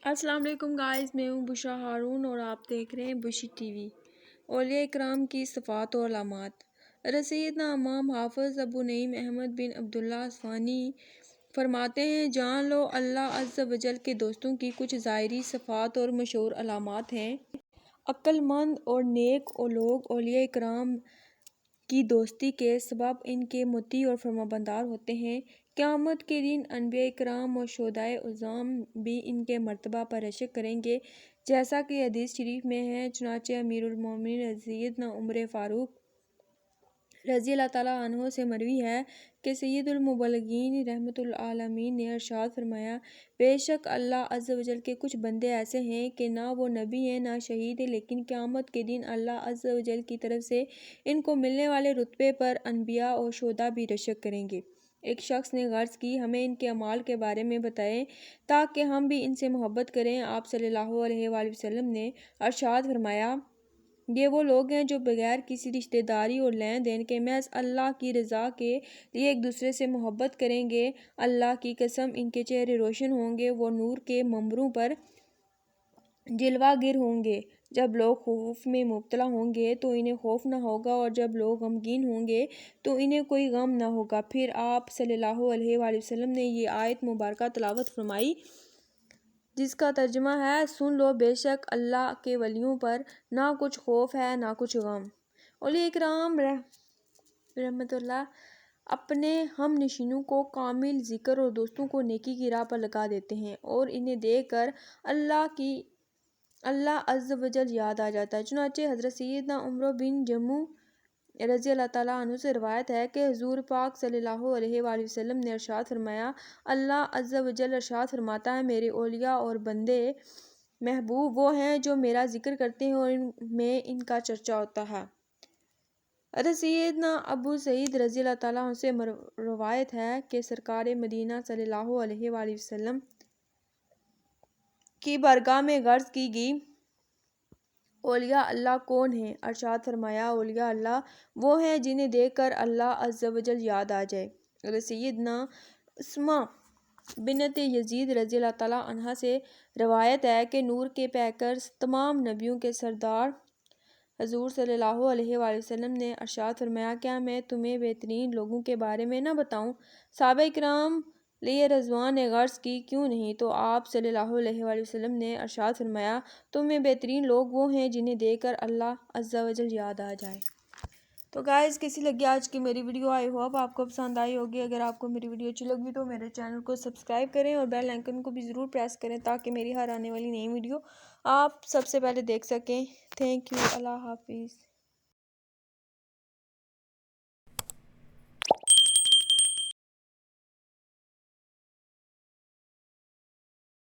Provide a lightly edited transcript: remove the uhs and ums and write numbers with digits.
السلام علیکم گائز، میں ہوں بشرا ہارون اور آپ دیکھ رہے ہیں بشی ٹی وی۔ اولیاء اکرام کی صفات و علامات۔ سیدنا امام حافظ ابو نعیم احمد بن عبداللہ اصفہانی فرماتے ہیں، جان لو اللہ عز و جل کے دوستوں کی کچھ ظاہری صفات اور مشہور علامات ہیں۔ عقل مند اور نیک لوگ اولیاء اکرام کی دوستی کے سبب ان کے مطیع اور فرمانبردار ہوتے ہیں۔ قیامت کے دن انبیاء اکرام اور شہدائے عظام بھی ان کے مرتبہ پر رشک کریں گے، جیسا کہ حدیث شریف میں ہے۔ چنانچہ امیر المومنین سیدنا عمر فاروق رضی اللہ تعالیٰ عنہ سے مروی ہے کہ سید المبلغین رحمۃ العالمین نے ارشاد فرمایا، بے شک اللہ عز و جل کے کچھ بندے ایسے ہیں کہ نہ وہ نبی ہیں نہ شہید ہیں، لیکن قیامت کے دن اللہ عز و جل کی طرف سے ان کو ملنے والے رتبے پر انبیاء اور شہداء بھی رشک کریں گے۔ ایک شخص نے عرض کی، ہمیں ان کے اعمال کے بارے میں بتائیں تاکہ ہم بھی ان سے محبت کریں۔ آپ صلی اللہ علیہ وآلہ وسلم نے ارشاد فرمایا، یہ وہ لوگ ہیں جو بغیر کسی رشتہ داری اور لین دین کے محض اللہ کی رضا کے لیے ایک دوسرے سے محبت کریں گے۔ اللہ کی قسم، ان کے چہرے روشن ہوں گے، وہ نور کے منبروں پر جلوہ گر ہوں گے۔ جب لوگ خوف میں مبتلا ہوں گے تو انہیں خوف نہ ہوگا، اور جب لوگ غمگین ہوں گے تو انہیں کوئی غم نہ ہوگا۔ پھر آپ صلی اللہ علیہ وآلہ وسلم نے یہ آیت مبارکہ تلاوت فرمائی، جس کا ترجمہ ہے، سن لو بے شک اللہ کے ولیوں پر نہ کچھ خوف ہے نہ کچھ غم۔ اولیاء اکرام رحمۃ اللہ اپنے ہم نشینوں کو کامل ذکر اور دوستوں کو نیکی کی راہ پر لگا دیتے ہیں، اور انہیں دیکھ کر اللہ عز و جل یاد آ جاتا ہے۔ چنانچہ حضرت سیدنا عمر بن جموح رضی اللہ تعالیٰ عنہ سے روایت ہے کہ حضور پاک صلی اللہ علیہ وآلہ وسلم نے ارشاد فرمایا، اللہ عز و جل ارشاد فرماتا ہے، میرے اولیاء اور بندے محبوب وہ ہیں جو میرا ذکر کرتے ہیں اور میں ان کا چرچا ہوتا ہے۔ حضرت سیدنا ابو سعید رضی اللہ تعالیٰ عنہ سے روایت ہے کہ سرکار مدینہ صلی اللہ علیہ وآلہ وسلم کی بارگاہ میں عرض کی گئی، اولیاء اللہ کون ہیں؟ ارشاد فرمایا، اولیاء اللہ وہ ہیں جنہیں دیکھ کر اللہ عز و جل یاد آ جائے۔ حضرت سیدنا اسماء بنت یزید رضی اللہ تعالیٰ عنہا سے روایت ہے کہ نور کے پیکر تمام نبیوں کے سردار حضور صلی اللہ علیہ وآلہ وسلم نے ارشاد فرمایا، کیا میں تمہیں بہترین لوگوں کے بارے میں نہ بتاؤں؟ صحابہ اکرام لیے رضوان نے عرض کی، کیوں نہیں؟ تو آپ صلی اللہ علیہ وآلہ وسلم نے ارشاد فرمایا، تم میں بہترین لوگ وہ ہیں جنہیں دیکھ کر اللہ عز و جل یاد آ جائے۔ تو گائز، کیسی لگی آج کی میری ویڈیو؟ آئی ہوپ آپ کو پسند آئی ہوگی۔ اگر آپ کو میری ویڈیو اچھی لگی تو میرے چینل کو سبسکرائب کریں اور بیل آئیکن کو بھی ضرور پریس کریں تاکہ میری ہر آنے والی نئی ویڈیو آپ سب سے پہلے دیکھ سکیں۔ تھینک یو، اللہ حافظ۔